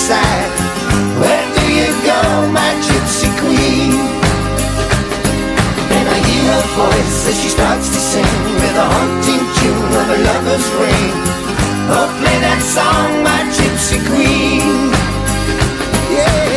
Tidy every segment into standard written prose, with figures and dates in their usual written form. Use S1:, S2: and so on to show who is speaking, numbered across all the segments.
S1: side. Where do you go, my Gypsy Queen? And I hear her voice as she starts to sing with a haunting tune of a lover's ring. Oh, play that song, my Gypsy Queen. Yeah.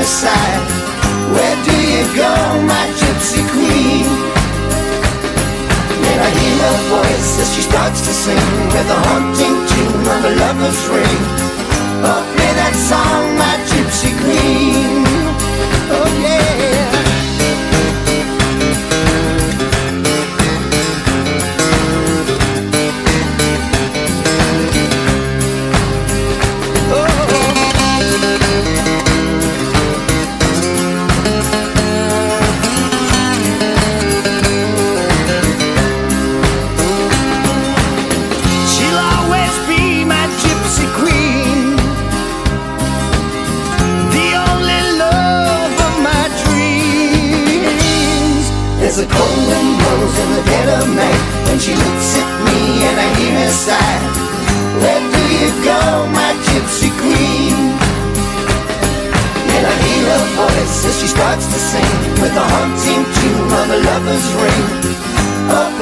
S1: Side. Where do you go, my Gypsy Queen? And I hear her voice as she starts to sing with a haunting tune of a lover's ring. Oh, play that song, my Gypsy Queen. Oh, yeah. There's a cold wind blows in the dead of night when she looks at me and I hear her sigh. Where do you go, my Gypsy Queen? And I hear her voice as she starts to sing with a haunting tune of a lover's ring. Oh,